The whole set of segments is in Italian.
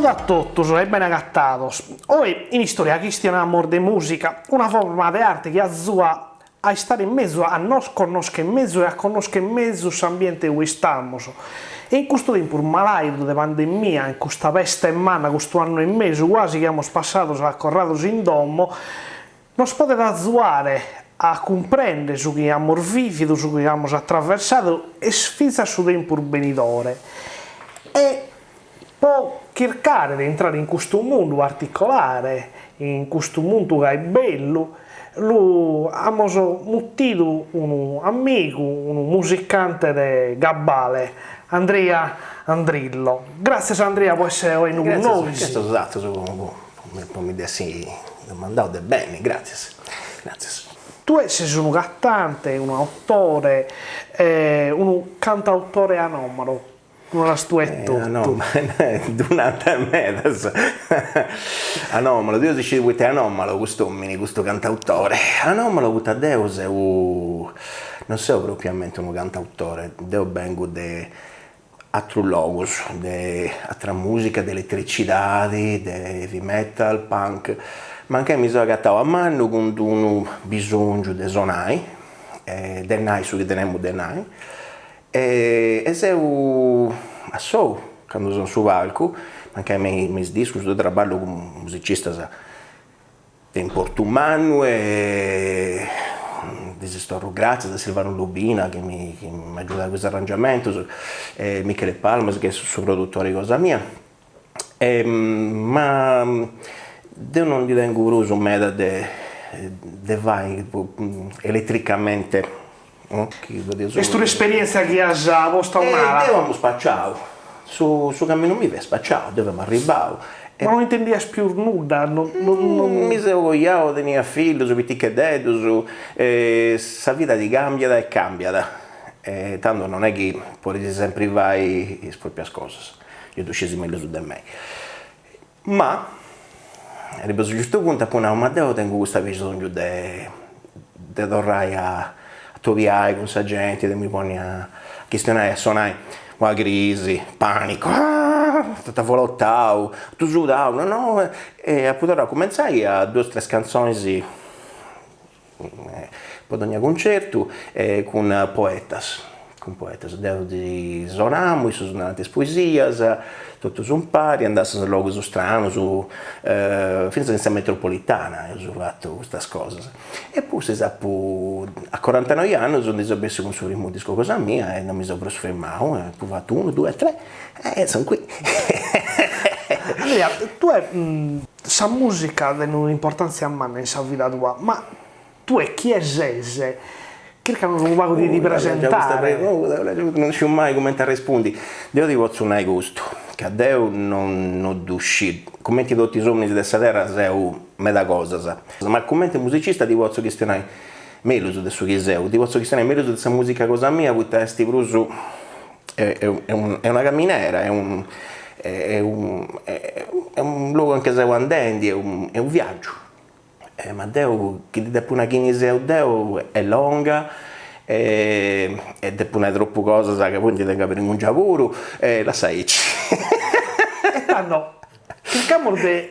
Saludo a todos e ben agattados. Hoy in Historia questionamos de música, una forma de arte que azúa a estar en medio, a nos conosca en medio e a conosca en medio ambiente in cui estamos. E in questo tempo malaido de pandemia, in questa peste emana, questo anno e mezzo, quasi che abbiamo passato accorrados in domo, nos potete azzuare a comprendere su che abbiamo vivido, su che abbiamo attraversato e sfida su tempo venidore. E può cercare di entrare in questo mondo particolare, in questo mondo che è bello. Abbiamo muttito un amico, un musicante di Gabbale, Andrea Andrillo. Grazie Andrea per essere con noi. Questo esatto, come dessi domandato bene, grazie. Tu sei un cantante, un autore, un cantautore anomalo. Non la stuetto. No, ma durante me adesso. Anomalo, Dio dice che è anomalo questo cantautore. Anomalo puta Deus è non sei propriamente un cantautore, Dio vengo da altri luoghi, da altra musica, da elettricità, da heavy metal, punk, ma anche mi sono agattato a mano con un bisogno di suonare, denai su che teniamo denai. E se a so quando sono su palco anche mi disco io lavoro come musicista di importo umano e sto grazie a Silvano Lubina che mi aiuta a questo arrangiamento Michele Palmas che è il suo produttore cosa mia ma io non divento curioso me de vai elettricamente. Questa è un'esperienza che ha già vostra umana. Avevamo spacciato, su cammino mi ve spacciato, dovevamo arrivare. Ma non intendias più nulla? Mi sono cogliato, tenia figli, su piticche dedo, sa vita di cambiata e cambiata. Tanto non è che puoi sempre vai e spoi più cose, io tu scesi meglio su di me. Ma, arrivato a un certo punto, appunto, ma devo tengo questa bisogno di tornare a toviare con questa gente, mi pone a questionare, a suonare, la crisi, panico, tutta volontà, tu sudavo, no, e appunto cominciai a 2 o 3 canzoni per ogni concerto con poetas, devo suonare, sono suonate poesie, tutto su un pari, andassero in luoghi strani, fino a metropolitana, ho fatto queste cose. E poi a 49 anni sono disabesso con il suo primo disco cosa mia e non mi sono trasformato, ho fatto 1, 2, 3 e sono qui. Allora, tu hai sa musica di un'importanza a mano in sa vita tua, ma tu è chiesese? Perché non un vago di presentare? Non so mai come ti rispondi. Io ti posso un gusto, che a Dio non uscì. Come ti tutti i somni di questa terra sei meda cosa. Ma come musicista ti posso questionare meglio su questo che sei. Ti posso questionare meglio su questa musica cosa mia, perché questi bruso è una camminera, è un luogo anche se andando, è un viaggio. Ma Dio, che ti dà una chinisea Dio è lunga e dopo è troppo cosa che poi ti tenga per un lavoro la sai. No, cerchiamo di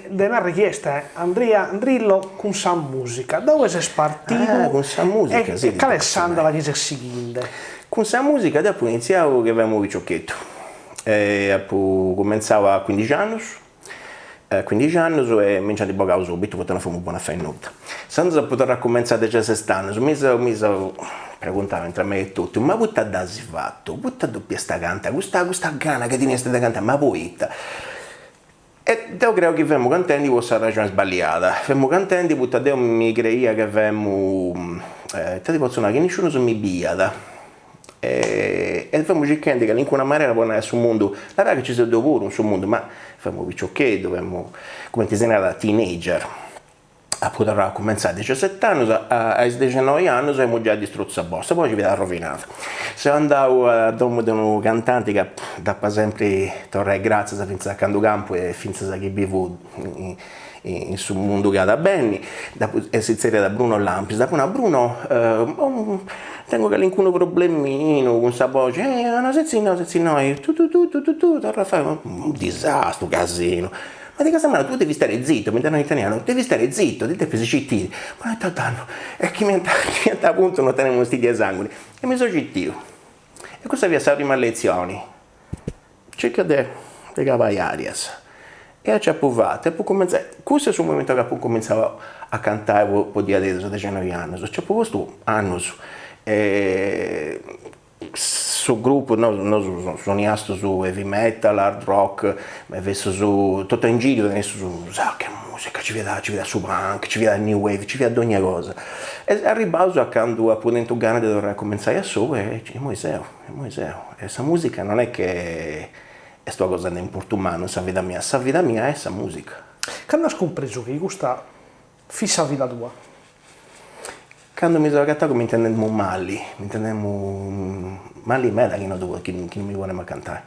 una richiesta, Andrea Andrillo con sa musica, dove sei partito? Con sa musica, sì. E qual è la che si seguinte? Con sa musica dopo iniziavo che avevamo un ciochetto, cominciavo a 15 anni. 15 anni e mi ci ho subito perché non fai una buona fennuta. Senza poter cominciare a 17 anni, mi sono preguntato tra me e tutti, ma che da si fatto? Che doppia sta canta? Questa gana che tieni da cantare, ma poi? E io credo che siamo contenti per questa ragione sbagliata. Siamo contenti perché io mi creia che siamo... ti posso dire che nessuno si mi biada. E stiamo cercando che in qualche maniera può andare sul mondo, la vera che ci sia pure sul mondo, ma stiamo picciocchetti, dobbiamo, come ti sei da teenager, a poter cominciare a 17 anni, a 19 anni siamo già distrutti a bossa, poi ci viene rovinato. Se andavo a domo di un cantante che da sempre torre grazie a finza a campo e finza che vivo in sul mondo che ha da bene, e si serie da Bruno Lampis, dopo una Bruno tengo che alcun problemino con sta voce, una sezzina, tu, Raffaele, un disastro, casino. Ma di casa mia tu devi stare zitto, mi danno in italiano, devi stare zitto, di te pesi cittino. Ma non danno, e chi mi appunto non teniamo questi di esangoli. E mi sono cittio. E questa via sa prima lezioni. Cerca di cavare arias. E ci ha provato, e poi cominciare, questo è il momento che poi cominciavo a cantare un po' di adesso, 19 anni. Ci ha provato anni. Sul gruppo, no, sono su heavy metal, hard rock, ma adesso su tutto in giro, adesso su che musica, ci vede su punk, ci vede new wave, ci vede ogni cosa. E arrivato a quando appunto gana di dover cominciare a su e è Moiseo. E questa musica non è che è sta cosa da importumano, sa vita mia è questa musica. Quando hai compreso che questa fissa vita tua? Quando mi sono agattato mi intendemmo mali me da chi non mi vuole mai cantare.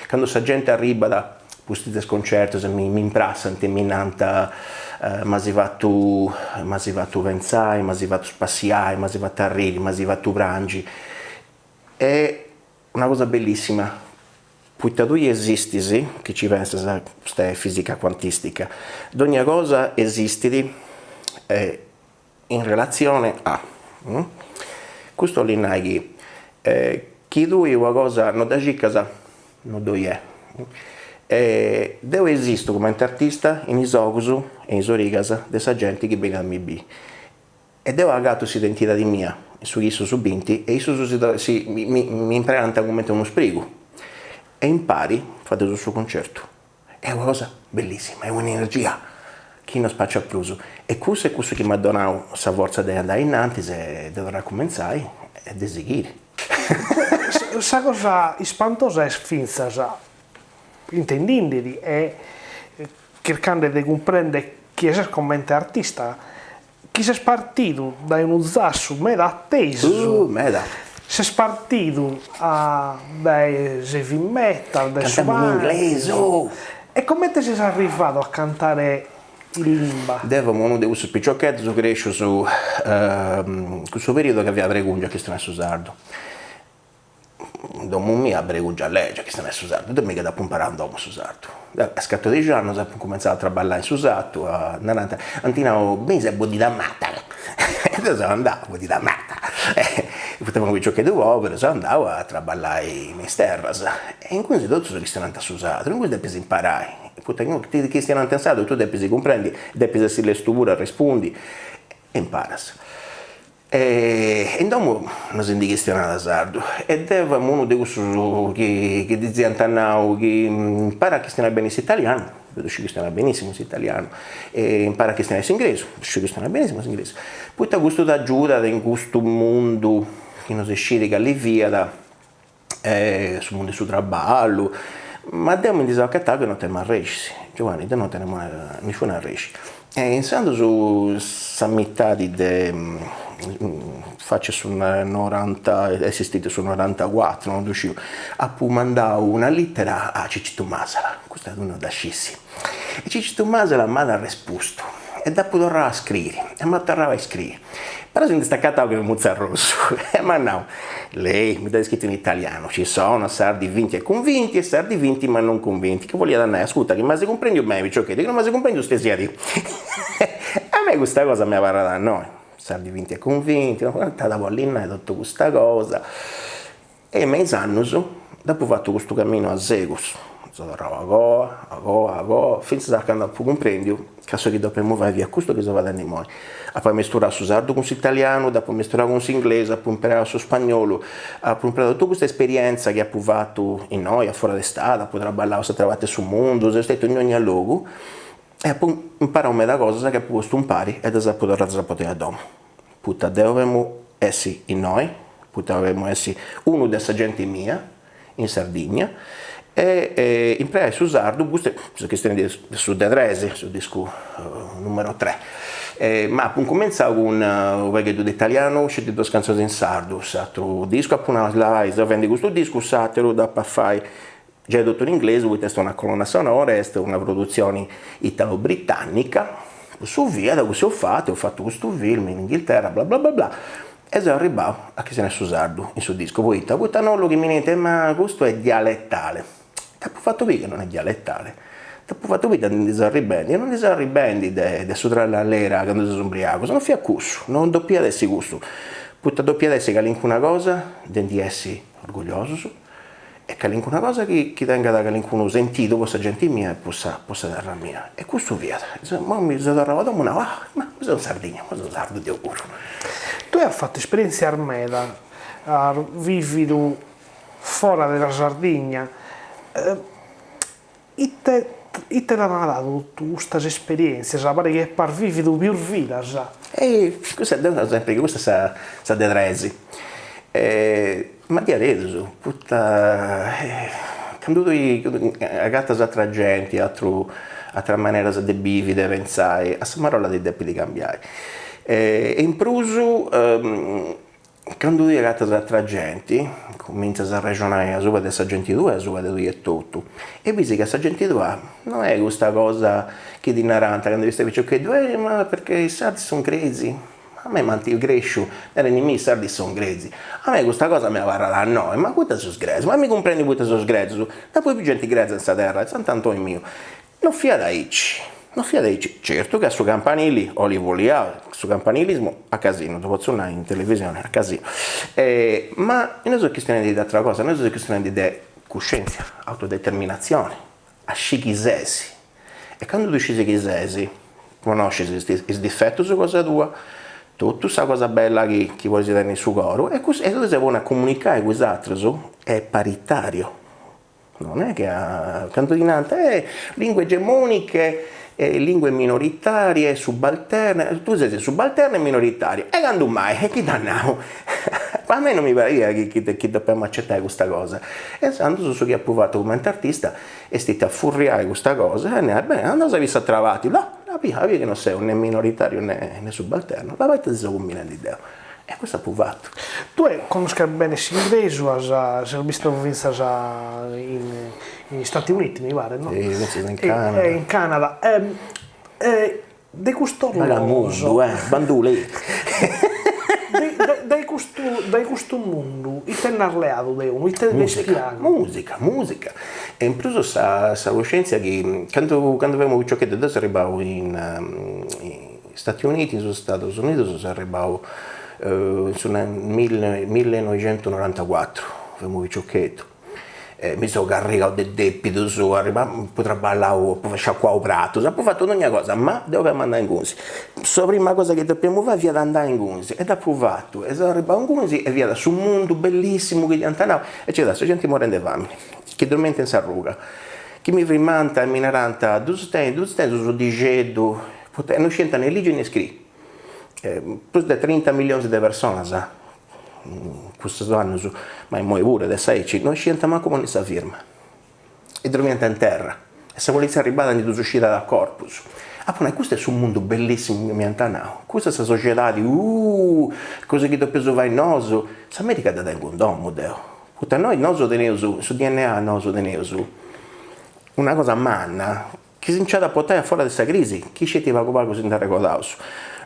Quando la gente arriva da questi sconcerti, se mi imprassano, mi nanta, ma si va tu pensare, ma si va tu spaziare, ma si va tu a ridere, ma si va tu brangi. È una cosa bellissima. Poiché tu esisti, sì, che ci pensa, questa è fisica quantistica, ogni cosa esiste in relazione a questo l'inaghi chi tu è una cosa non da casa non do è devo esistere come artista in isogusu e in sorigasa dessa gente che viene a mi e devo agare questa identità di mia su isso subinti e isso mi imprenta come uno sprigo e impari fate il suo concerto è una cosa bellissima è un'energia chi non spaccia pluso e questo è questo che mi ha donato questa forza di andare innanzi se dovrà cominciare e di seguire. Questa cosa spantosa è finza intendendoli e cercando di comprendere chi è come artista chi si è partito da uno zasso meda atteso si è partito dai heavy metal dai cantiamo in inglese e come ti sei arrivato a cantare in limba? Devamo uno dei questi picciochetti su cresce su questo periodo che aveva Bregungia che sta nel sardo. Dopo mi a Bregungia legge che sta nel sardo, dopo mi che da imparare un domo su sardo. A scatto di giorni ho cominciato a traballare su sardo, a narrare, antinavo mese a bodi da matta. E adesso andavo a bodi da matta. Potevamo picciochetti d'uovo, so andavo a traballare in terras. E in cui si tutto che stanno su sardo, in cui devi imparare. Che stiano antensato, tu devi comprendi, devi essere le stupura, rispondi e imparas. E dopo non si indica da sardo. E deve uno di questi che dizia Antanau che impara che stiano benissimo italiano, vedo che stiano benissimo in italiano, e impara che stiano in inglese, vedo che stiano benissimo in inglese. Poi ti gusto d'aiuta in questo mondo che non si scirica lì via sul mondo del suo lavoro. Ma devo mi disaccattare che non te mai riesci, Giovanni, non te ne mai nessuna riesci. E iniziando su metà di faccio su 90, è esistito su 94, non riuscivo, a mandare una lettera a Ciccio Masala, questo è uno da scissi. E Ciccio Masala mi ha risposto, e dopo tornava a scrivere, e mi tornava a scrivere. Però sono distaccato che mi muzza rosso, ma no, lei mi ha scritto in italiano, ci sono sardi vinti e convinti e sardi vinti ma non convinti, che voglio andare, ascolta, che ma se comprendi me, ciò che dico, ma se comprendi stessi a dire. A me questa cosa mi ha parlato da noi, sardi vinti e convinti, ho guardato lì e tutto questa cosa, e mezzo anno, dopo ho fatto questo cammino a Zegus, sono a finché quando comprendi, caso che dopo mi vai via, questo che si va da noi. A poi misturare su sardo con l'italiano, dopo misturare con l'inglese, poi imparare su spagnolo, a imparare tutta questa esperienza che ha provato in noi, a fuori d'estate, poi traballare, se trovate sul mondo, se state in ogni luogo, e poi imparare una cosa che poi impari ed è da poter a domo. Poi dobbiamo essere in noi, poi dobbiamo essere uno dessa gente mia, in Sardegna, e imparare su sardo, questo è questione su D3, su disco numero 3. Ma appunto cominciavo con un vecchio d'italiano, uscite due canzoni in sardo, altro disco, appunto slide, vendi questo disco, satiro da fare già detto in inglese, questa è una colonna sonora, questa è una produzione italo-britannica, su via, da così ho fatto questo film in Inghilterra, bla bla bla bla, e sono arrivato a chi se ne è susardo in suo disco, poi non che mi dite, ma questo è dialettale, ti ho fatto vedere che non è dialettale, ti ho fatto vedere che non ti sei ribendi, e non ti sei ribendi da sutrare all'era quando sei ubriaco, sono fia cusso, non doppia adesso questo, putta doppia adesso che all'inco una cosa, di essere orgoglioso su, e che una cosa che tenga da qualcuno sentito questa gente mia e possa darla mia e questo via ma mi sono arrivato a una ma sono Sardegna ma sono sardo di auguro. Tu hai fatto esperienze armeda, hai vivido fuori dalla Sardegna, e te l'hanno dato tutte queste esperienze, pare che per vivere più vita, e questo è sempre che questo sa de tresi. Ma di adesso, quando tu agattas altra gente, altra maniera di vivere, di pensare, a Samarola ti devi cambiare. E in pruso, quando tu agattas altra gente, cominci a ragionare a sopra dessa gente tua, a sopra di lui e tutto. E vedi che questa gente tua non è questa cosa che di narranta, quando vi stai dicendo che ma perché i sardi sono crazy. A me manti il grescio, era nemici sardi sono grezzi. A me questa cosa mi va da noi, ma questa sono sgrezzi, ma mi comprendi questa sono sgrezzi, da poi più gente grezza in questa terra, sono tanto il mio. Non fia da ici, certo che su campanili, o li volia, su campanilismo a casino, dopo suonare in televisione a casino. Ma non è questione di altra cosa, non è questione di coscienza, autodeterminazione, a scichisesi. E quando tu scichisesi, conosci il difetto su cosa tua, tutta questa cosa bella che vuoi tenere nel suo coro e tu se vuoi comunicare con gli altri è paritario, non è che canto di nante lingue egemoniche, lingue minoritarie, subalterne, tu sei subalterne e minoritarie e quando mai, e chi danniamo? A me non mi pare che dobbiamo accettare questa cosa e andando su chi ha provato come artista e stati a furriare questa cosa e bene, andando a vista trovati là via che non sei né minoritario né subalterno, la volta si combina di idea e questo ha provato. Tu conosci bene l'inglese, hai visto in Stati Uniti, mi pare, no? Sì, in Canada. In Canada. De questo mondo, bandule. Dai questo mondo, e te ne hai parlato di uno, e te ne spiego. Musica. E in più questa coscienza che quando abbiamo visto che adesso arrivavo in Stati Uniti, sono Stati Uniti, sono arrivato nel 1994, abbiamo visto che mi sono caricato di debito, potrei ballare, sciacquare il prato, ho fatto ogni cosa, ma devo andare in Gunsi. La prima cosa che dobbiamo fare è via da andare in Gunsi, ed ho provato, e sono arrivato in Gunsi e via da su un mondo bellissimo che gli antanavo, e c'è adesso gente muore di fame, che dormente in sarruga, che mi rimanta e mi naranta, due stenti su di gedo, non scendono né legge né scritti, più di 30 milioni di persone, sa. Questo anno ma è pure da 6 non scienta manco con questa firma e dormiente in terra e se volesse arrivare di uscita dal corpus questo è un mondo bellissimo che mi antanao questa è la società di cose che ti preso vai in noso l'America da tengo un domo deo puta noi noso tenevo su DNA noso tenevo su una cosa manna che si inciata a portare fuori da questa crisi chi ci ti va a copare così in recordato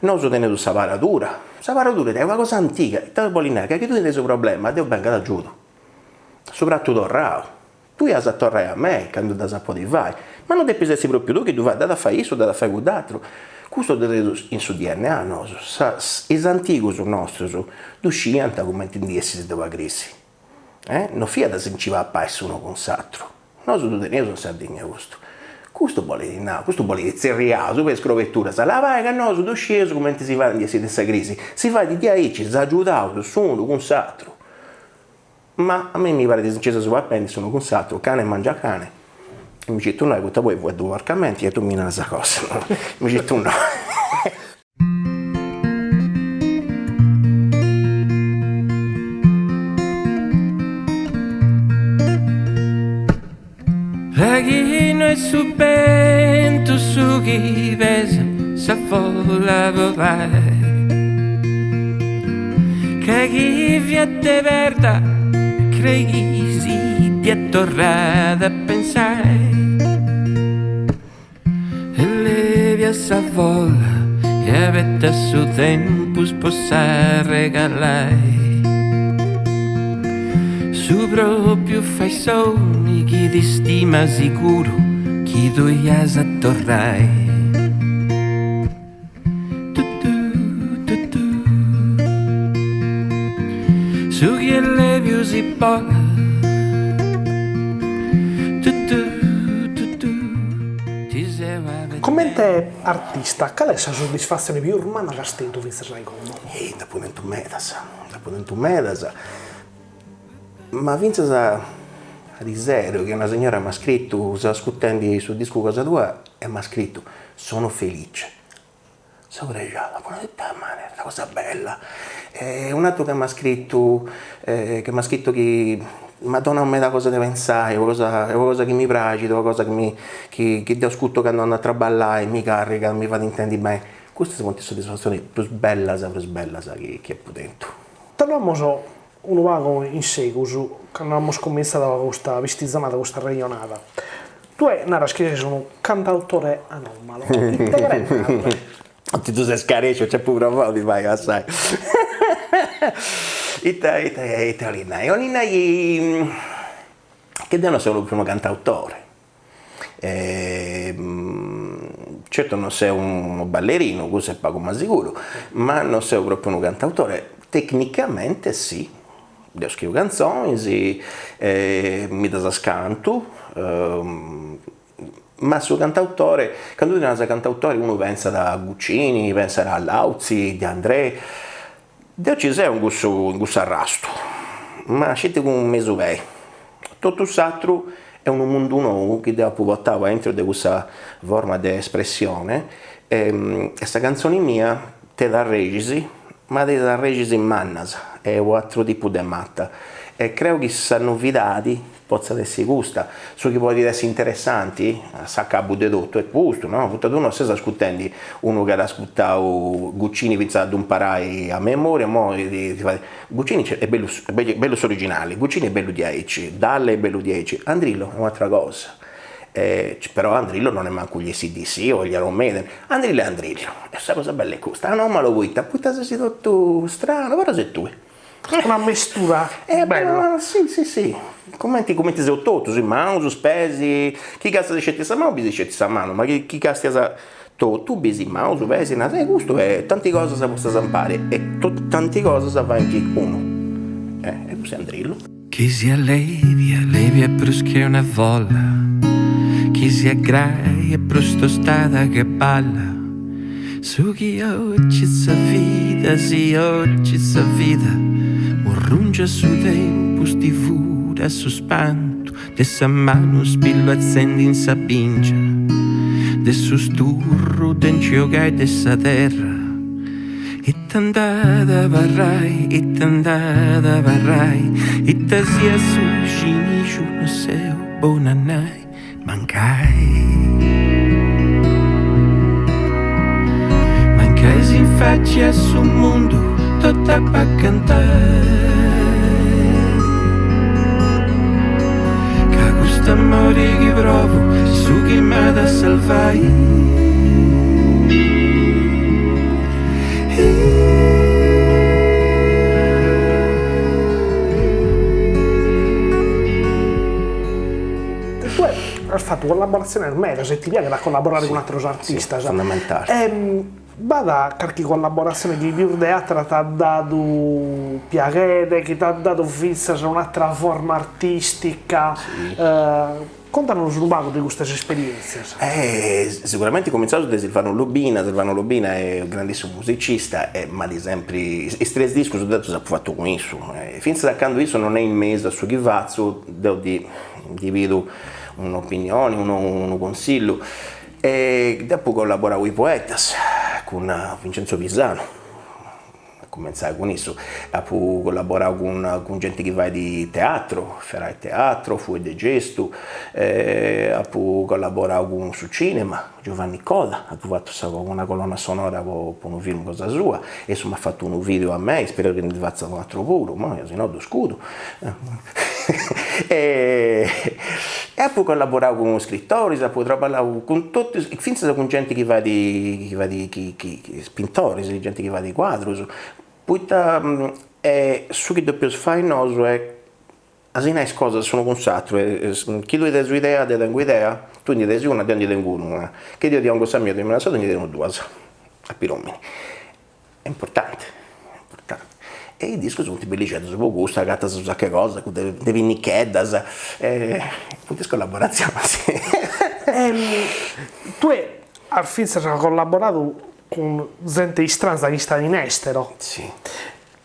non so tenere questa paratura è una cosa antica, te vuoi dire che tu hai questo problema, devo venire d'aiuto, soprattutto rao, tu hai a tornare a me quando da sappo di vai, ma non devi essere proprio tu che tu vai da fare questo, da fare quell'altro, questo deve in suo DNA, no, i antichi nostri, tu scienza come ti indiesi della crisi, non fia da se ci va a paese uno con l'altro, noi tu teniamo in Sardegna questo vuole dire seriato per scrovettura, sa la vai che no, su sceso come si fa in questa crisi, si fa di diaici, si aiutato, sono con l'altro, ma a me mi pare di sincero su appendi, sono con l'altro, cane mangia cane, e mi dice tu no, vuoi due arcamenti e tu mi questa cosa, mi dice tu no. Ragino e su bento su chi pesa sa vola vai che chi vi è verda credi si ti è tornata a pensare e le vi a sa vola e avete su tempo spossare regalare. Su proprio fai sogni chi ti stima sicuro chi tu ias a torrai. Su chi le più si poca. Commente artista, qual è la soddisfazione più umana che hai tu visto sai come? Dopo dentro medas, ma vince a Risero che una signora mi ha scritto, sta ascoltando sul disco Cosa Tua e mi ha scritto sono felice. Sovreggiata, una cosa bella. E un altro che mi ha scritto che Madonna non mi dà cosa da pensare, qualcosa che mi piace, qualcosa che devo ascolto che non a traballare, mi carica, mi fa intendere bene. Queste sono le soddisfazioni più belle che è dentro. Torniamo un vago in seguito, quando abbiamo cominciato questa vestigianata, questa regionata. Tu naras che sei un cantautore anomalo. Tu sei scareccio, c'è pure un po' di vai assai. Olinai che devono essere il primo cantautore. Certo non sei un ballerino, questo è poco ma sicuro, ma non sei proprio un cantautore. Tecnicamente sì, devo scrivere canzoni, mi da scanto, ma sul cantautore, quando tu dici cantautore uno pensa da Guccini, pensa a Lauzi, di André. Io ci sei un gusto arrasto, ma siete con un mese vecchio. Tutto l'altro è un mondo nuovo che deve portare dentro di questa forma di espressione. E questa canzone mia te la regisi, ma te la regisi in mannas, è un altro tipo di matta. E credo che queste novità possano essere gusta, su che può essere interessanti, a cabo di tutto, è giusto, no? Tu non stai ascoltando uno che ha ascoltato Guccini pensato ad imparare a memoria, Guccini è bello originale, Guccini è bello 10, Dalle è bello 10, Andrillo è un'altra cosa. Però Andrillo non è manco gli SDC o gli Iron Maiden, Andrillo è Andrillo, e questa cosa bella è questa, non me lo vuoi, poi sei tutto strano, però sei tu. Una mistura bella. Sì. Commenti sei tutto, sui mouse, spesi, chi casta di scetti sa mano, bisi scetti sa mano, ma chi casta sa tu bisi mouse, vesi, sai gusto, tante cose si possono imparare e tante cose si fa in uno. E così Andrillo. Chi si allevia brusca una vola, chi si aggraia è prosto stata che balla. Su chi oggi sa vita, sì oggi sa vita, morrungia su tempo sti fura su spanto, de sa mano spillo azzendi in sa pincia, de su sturro d'enciogai de sa terra. E t'andata varrai, e t'andata varrai, e ta sia su cinicio no seu bonanai, mancai. Mancai si faccia su mondo tutta pa cantare, che questo amore che provo su chi mi da salvare. Tu hai fatto collaborazione al Meta, se ti piace da collaborare con altri artisti. Sì, fondamentale. Vada qualche collaborazione che più teatro ti ha dato piacere, che ti ha dato vista su un'altra forma artistica. Sì. Contanos un po' di queste esperienze. Sicuramente ho cominciato da Silvano Lobina è un grandissimo musicista, ma ad esempio i tre dischi sono detto che ho fatto con isso. Finché da quando isso non è in mezzo su chi vazzo, divido un'opinione, un consiglio. E dopo collaboravo con i poetas, con Vincenzo Pisano. Cominciare con isso, poi collaborare con gente che va di teatro, Ferrai Teatro, Fuori de Gesto, poi collaborare su cinema, Giovanni Coda, ha fatto una colonna sonora per un film cosa sua, e insomma ha fatto un video a me, spero che non ti faccia un altro puro, ma se no do scudo. E ha poi collaborato con scrittori, ha poi lavorato con tutti, finché con gente che va di pittori, gente che va di quadri. Poi su che doppio sfainoso è as cose sono con satro, chi lui ha un'idea, dà un'idea, tu ne dai una, ne dai una. Che io ti ho un cosa mia, me la so, ne dai due, a piromini. È importante, è importante. E i dischi sono tutti bellissimi, su gusto, gatta su che cosa, devi niccheddas, tutte collaborazioni, sì. Tu al fin hai collaborato con gente strana che sta in estero. Sì.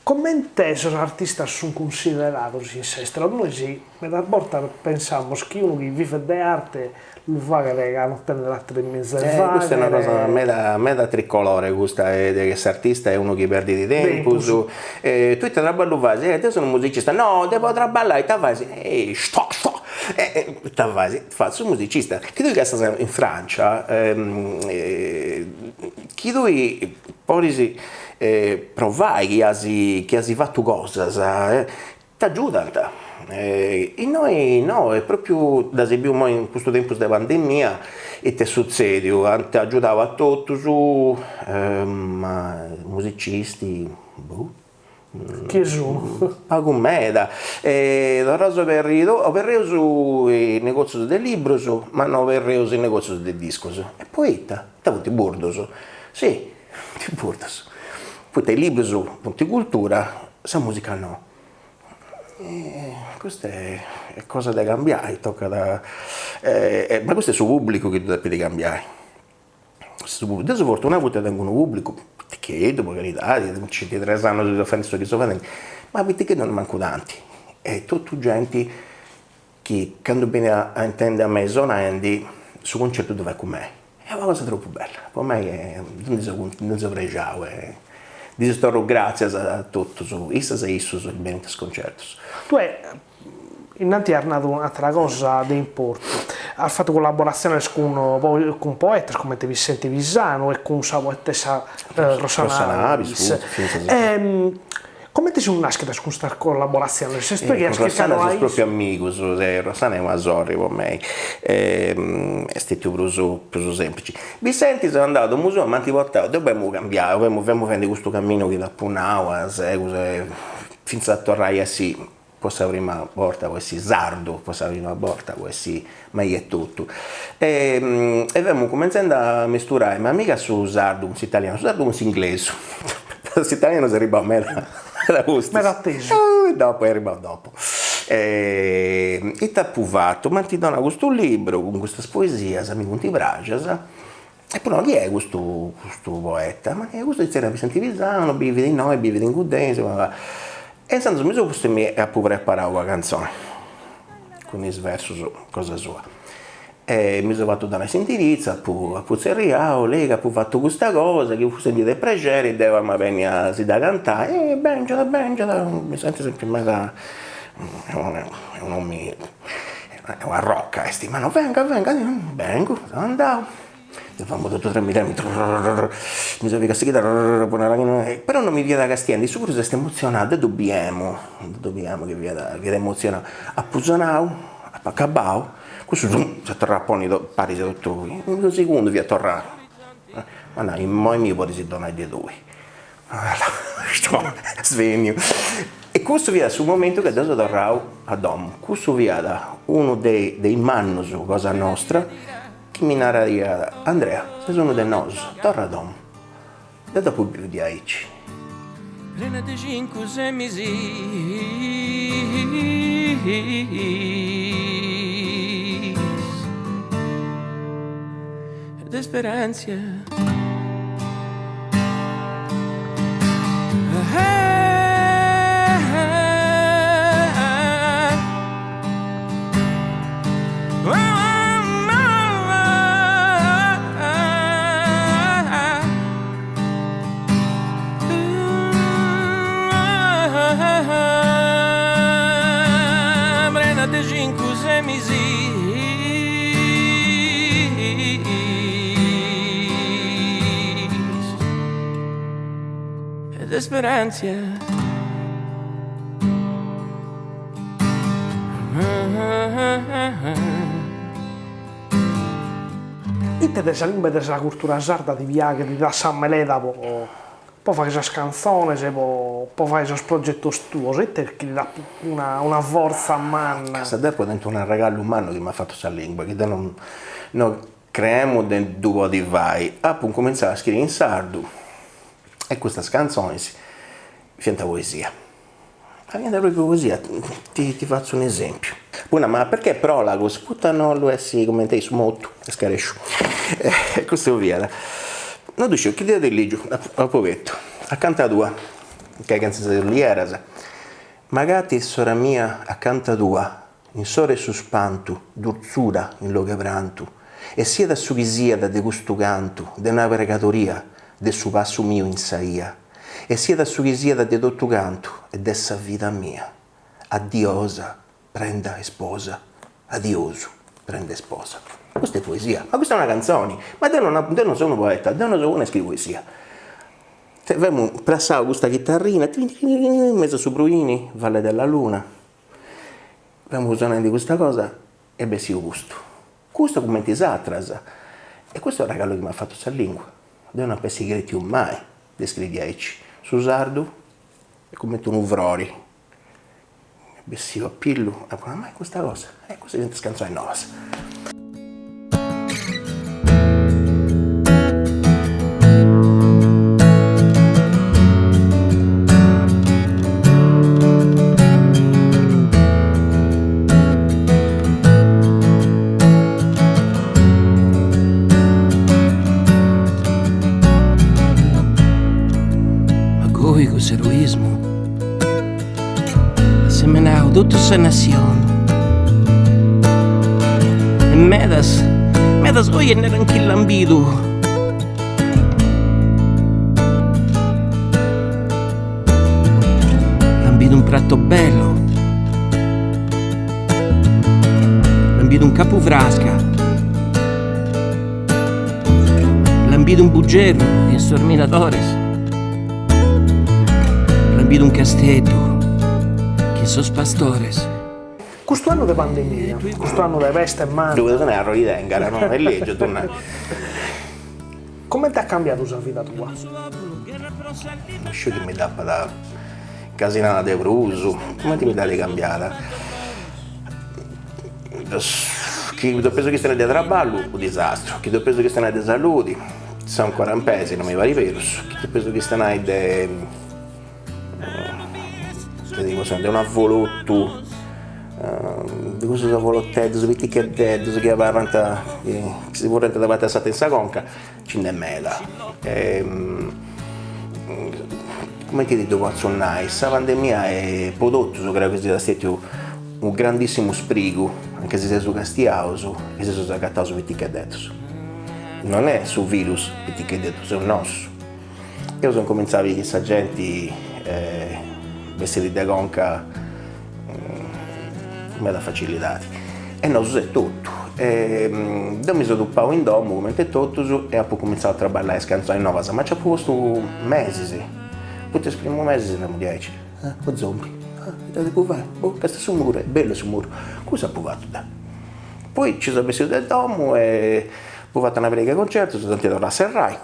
Come te sono artisti sono considerati in estero? Noi sì, a volte pensiamo che uno che vive di arte lo fa che non prende l'altro in mezzo questa è una cosa a me da tricolore, questa è che artista è uno che perde di tempo. Tu ti traballi fasi, te sono un musicista, no, devo traballare, ti fai, sto. Faccio un musicista. Chi tu che sta in Francia, chi tu poi provai che hai fatto cose, ti aiutano. E noi no, è proprio da esempio in questo tempo della pandemia e ti succede, ti aiutavo a tutti su musicisti, Chi sono? pago meda, ho verreo su i negozi del libro, ma non verreo su i negozi del disco. E poi ti avuti burdo, sì, ti burdo. Poi i libri su punti cultura, sa musica no. Questa è cosa da cambiare, ma questo è su pubblico che tu devi cambiare. Adesso fortunatamente tengo un pubblico, ti chiedo, per carità, ci 3 anni di fanno che sto facendo, ma vedi che non manco tanti. E tutti gente che quando viene a intendere a me sonandi, su concerto dove è con me. È una cosa troppo bella, per me non si pregiavo. Dico grazie a tutti, isso e isso, su bene concerti. Tu innanzi hai nato un'altra cosa di importo, hai fatto collaborazioni con poeti come te Vicente Visano e con la poetessa Rossana Avis. Come ti sono nascite questa collaborazione? Rossana sono proprio amico, Rossana è una sorella per me, è stato più semplice. Vicente è andato al museo, ma ti portavo, dobbiamo cambiare, dobbiamo fare questo cammino che da Punao, finché a tornare a sì. Possa prima volta, può essere sardo, possa prima volta, può essere mai è tutto. E abbiamo cominciato a misturare, ma mica su sardo, un italiano, su sardo un inglese. L'italiano si arriva a me da questo. Me l'ha atteso. Dopo è arrivato dopo. E ti ha provato, ma ti dona questo libro con questa poesia, mi conti braccia. E poi non è questo poeta, ma è questo di Vicente Visano, vive di noi, vive di Ingudense, e senza mi sono a preparare una canzone con il verso su cosa sua. E mi sono fatto dare sentenza, a Puzzeria, lei che ha fatto questa cosa, che fu sentita piacere, e deve venire a si da cantare, e Benjala, mi sento sempre mai da... è un nome, è una rocca, ma venga, vengo, andavo. Facciamo tutto 3 millimetri, mi sono visto però non mi viene da Castiani, sicuro se stai emozionato, dobbiamo che viene emozionato. A Pusanau, a Pacabao, questo si torna a Ponido, pari se tutto, in un secondo vi è tornato. Ma no, in moi mio poi si torna di lui. Svenio. E questo via sul momento che adesso tornavo a Dom, questo via da uno dei mannos, cosa nostra, che mi narraria, Andrea, sei uno dei nos, torna a Dom, da dopo più di aici. Prenate 5 mesi ed speranze. Speranza. te della lingua e della cultura sarda ti piace di da San Meleda poi fai queste canzoni, poi fai questi progetti tuoi, e te che ti dà una forza a mano. Questa dopo dentro un regalo umano che mi ha fatto questa lingua, che non creiamo dentro due di vai, appunto cominciare a scrivere in sardo, e queste canzoni diventa poesia. Diventa proprio poesia, ti faccio un esempio. Una, ma perché prolagos? Puttano lo essi commentai su molto, scarescio. Questo via. Non dicevo, che dite lì giù, al povetto, accanto a tua, che è canzone dell'Ieras. Magari sora mia accanto a tua, in sore suspantu, dorzura in lo quebrantu, e sia da su chisia da de gusto canto, de una pregatoria, de su passo mio in saia, e sia da su chisia da de dotto canto, e dessa vita mia. Addiosa, prenda e sposa, adioso, prende sposa. Questa è poesia, ma questa è una canzone, ma io non sono un poeta, io non sono uno che scrive poesia. Abbiamo passato questa chitarrina, in mezzo su Bruini, Valle della Luna, abbiamo usato di questa cosa e beh sì, gusto. Questo come ti satras, e questo è il regalo che mi ha fatto questa lingua. Io non penso che ti mai descriviaci. Su sardo è come tu un uvrori. Beh sì, ho pillu, ma è questa cosa, questa diventa canzone nuova. Eroismo semenau tutta essa nazione e medas hoy non erano chi lambido un prato bello, lambido un capovrasca, lambido un buggero in Sorminadores, lambido un castello che sos pastores. Questo anno di pandemia, questo anno di peste e male. Dove sono a Roidengara, no? È legge, tornare. Come ti ha cambiato la vita tua? Non so che mi dà da casinata di Bruso, come ti mi dà di cambiare? Chi ho preso che stai di traballo, un disastro. Chi ho preso che stai di salute, sono ancora un pesi, non mi va di virus. Chi ho preso che stai di un avvolotto, di questo avvolottedo, di viticcheddedo, che si vuole davanti a stata in saconca, ci ne mela. Come ti dico, questa pandemia è prodotto, credo che sia stato un grandissimo sprigo, anche se sei su castiauso e se sono scattato su viticcheddedo. Non è su virus viticcheddedo, è un nostro. Io sono cominciato a vedere questa gente vestiti da conca come da facilitati e non so se tutto io mi sono duppato in domo come tutto e poi ho cominciato a traballare le canzoni nuove ma ci ho posto mesi sì. Poi il primo mese siamo 10 o zombie questo sul muro è bello sul muro cosa ho provato da poi ci sono vestito del domo e ho fatto una prega concerto sono andato a Serrai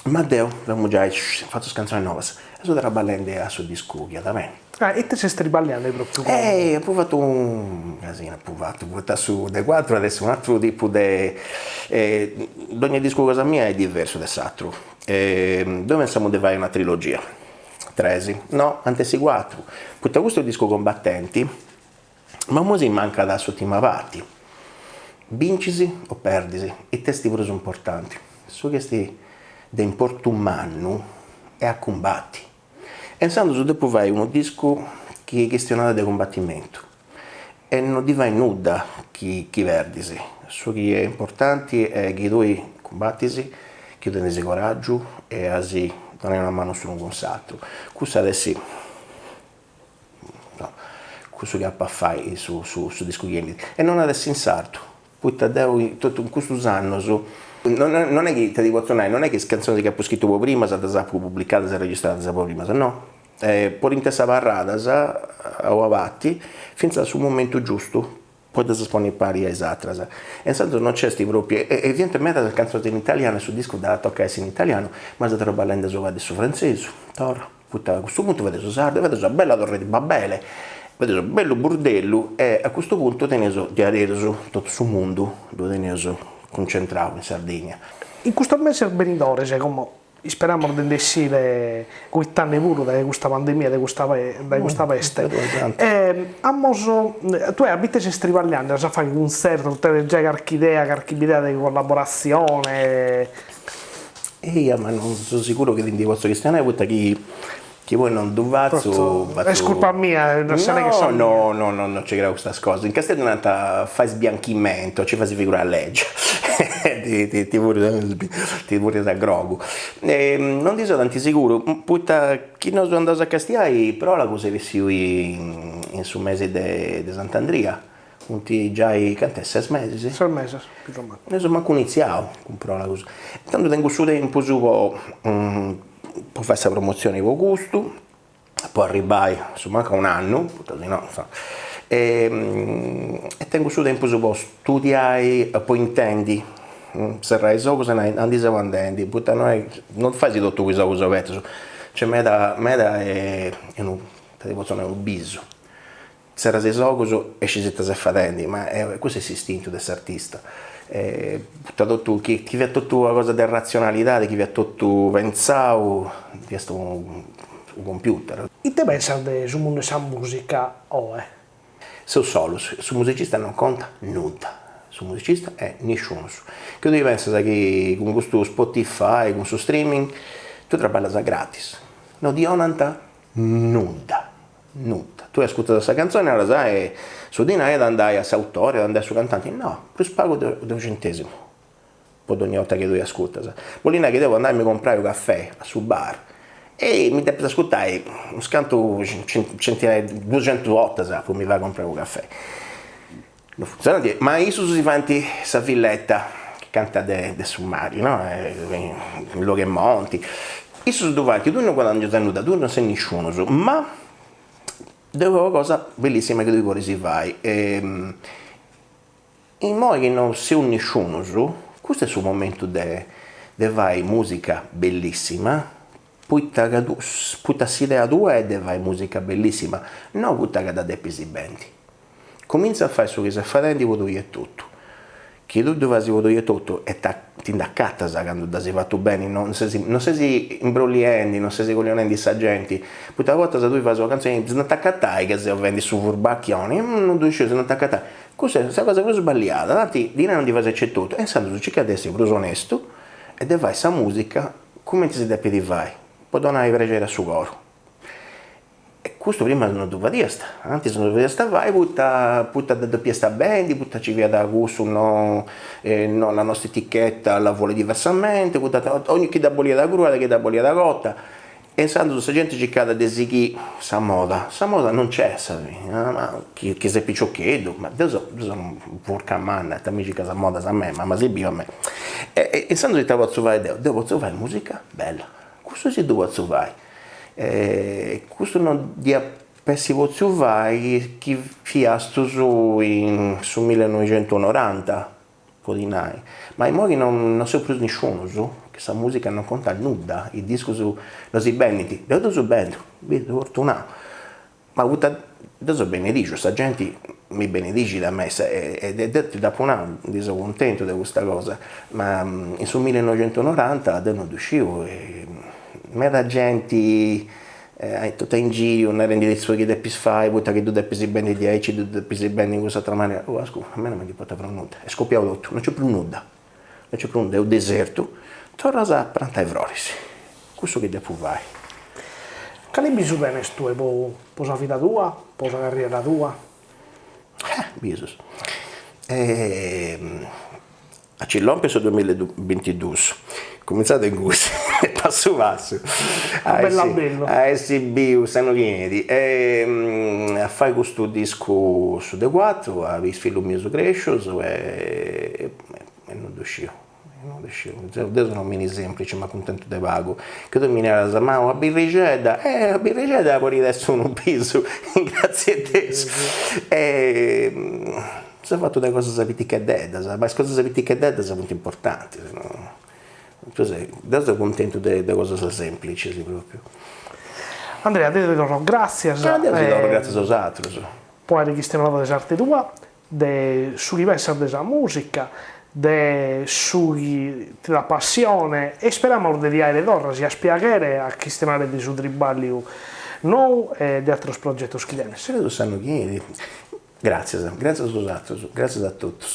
ma Deo abbiamo già fatto canzoni nuove e sono traballando a suo disco chiaramente. E te sei striballando proprio? Ho fatto un casino, ho fatto su dei 4, adesso un altro tipo di... ogni disco cosa mia è diverso dall'altro. Dove pensiamo di fare una trilogia? 13, no, anzi 4. Poi questo è un disco combattenti, ma così manca da ultima parte. Vincisi o perdisi, i testi pure sono importanti. Su questi di importo umano e a combatti. Pensando su dopo vai uno disco che è questionato di combattimento e non ti vai nuda chi verdisi. Su che è importante è che tu combattisi, che tu hai coraggio e così non hai una mano su un consatto. Questo adesso no, questo che ha a fare su disco e non adesso in sarto. Poi tutto in questo anno su non è che ti dico non è che canzoni che ho scritto prima sono state pubblicate, sono registrate prima, no. Per intesa parlata o avanti, finché sul momento giusto poi si pone pari ai altri. E intanto non c'è sti proprio, e evidentemente la canzone in italiano, su disco da toccare in italiano, ma se trova ballando su francese, torna, a questo punto vede su sardo, vede su bella torre di Babele, vede su bello bordello, e a questo punto teneso di adesso tutto il mondo, lo teneso concentrato in Sardegna. In questo mese il benidore, come speriamo di essere quest'anno pure da questa pandemia, da questa peste. Tu abiti a Strivagliano, a fare un concerto, tu hai già qualche idea di collaborazione? Ma non sono sicuro che di vostro cristiano è avuto che voi non dovate. È colpa mia, non sai che sono. No, non ci credo questa cosa. In Castello fai sbianchimento, ci fai figurare la legge. ti vuoi da grogu. Non ti sono tanti sicuro. Chi non sono andato a Castiai, però la cosa che si in su mese di Sant'Andria. Punti già i cantè 6 mesi, sì? 6 mesi, più o meno. Ne sono manco iniziato, comprò la cosa. Tanto tengo su tempo su può fare questa promozione con gusto, poi arrivai, su manca un anno, no, e tengo su tempo su studiare, poi intendi, se rai so cosa ne andi se vandendi, non fai tutto questo cosa vetto, cioè meda è un biso. Se era so cosa e ci siete fatendi, ma questo è l'istinto dell'artista. Chi ha tutto la cosa della razionalità, chi ha tutto pensato, chi ha un computer. E te pensi sul mondo della musica? Sono solo, sul musicista non conta nulla. Sul musicista è nessuno. Che tu pensi che con questo Spotify, con questo streaming, tu lavori gratis. Non di onanta nulla. Tu ascolti questa canzone e la sai, su di noi andai a autore, andai su cantanti, no, più pago 2 centesimi per ogni volta che tu ascolti. Vuol dire che devo andare a comprare un caffè sul bar e mi devo ascoltare un scanto centinaia, 200 volte poi mi va a comprare un caffè. Non funziona, ma io sono fanti questa villetta che canta de Summario, no? Lo che monti. Io sono davanti, tu non guadagni nulla, tu non sei nessuno, ma devo una cosa bellissima che tu vuoi si fai. In modo che non sei un nessuno, questo è il suo momento di fare musica bellissima, poi si idea tua e di fare musica bellissima, non putta che da depesi bendi. Comincia a fare su che si fa dentro e vuoi tutto. Che tu vuoi tutto e ti indaccata quando si fatto bene, non sei imbrogliando, non sei coglionando i sagenti. Poi volta se tu fai una canzone, non ti accattai che se vendi su furbacchioni, non tu scesi, non ti accattai. Questa è una cosa più sbagliata, tanti di non ti fai c'è tutto. E sanno che adesso è più onesto e devi fare questa musica come ti si deve di fare, poi donare pregere a suo coro. E questo prima non doveva dire, anzi se non doveva stare, vai, putta da doppia sta bene, putta ci via da gusto, no, la nostra etichetta la vuole diversamente, ogni chi da bolia da cruda, chi da bolia da cotta, e intanto questa gente ci cade a dire che sa moda non c'è, ma chi si è picciocchiedo, ma adesso sono porca manna, amici che sa moda sa me, ma si vive a me. E intanto si stava a fare, devo fare musica bella, questo si deve fare. Questo non dia pessimo vai chi fiasto su 1990 ma in modo che non si è preso nessuno che questa musica non conta nulla, il disco su non si beniti devo su bello, vedo fortunato, ma adesso benedico, questa gente mi benedici da me e dopo un anno sono contento di questa cosa, ma su 1990 non uscivo e mera gente tutta in giro, non rendi dei suoi che devi fare, poi che tu devi bene 10, tu devi bene in questa altra maniera. A me non mi poteva nulla, è scoppiato tutto, non c'è più nulla, è un deserto, torna a prendere i flores, questo che devi fare. Quali bisogni bene tu, per la vita tua, per la carriera tua? Bisogni. A Cillon penso 2022, cominciate in gusto, passo passo, a SB, San Uniti, a fare questo disco su The 4, a Visfilo Music Creations e non riuscivo. Adesso non mi semplice ma contento di vago che tu mi ne la ma a birrigeda puoi adesso un piso grazie a te si è fatto delle cose piticchedette, ma le cose piticchedette sono molto importanti. Tu sei contento delle cose semplici, sì, proprio. Andrea, te loro grazie. Grazie a voi altri. Poi registriamo le arte tua, sull'universo della musica, sulla passione e speriamo di dire d'ora a spiegare a chi stiamo di su triballi nou e di altri progetti che Se lo sanno chi. Grazie a voi altri, grazie a tutti.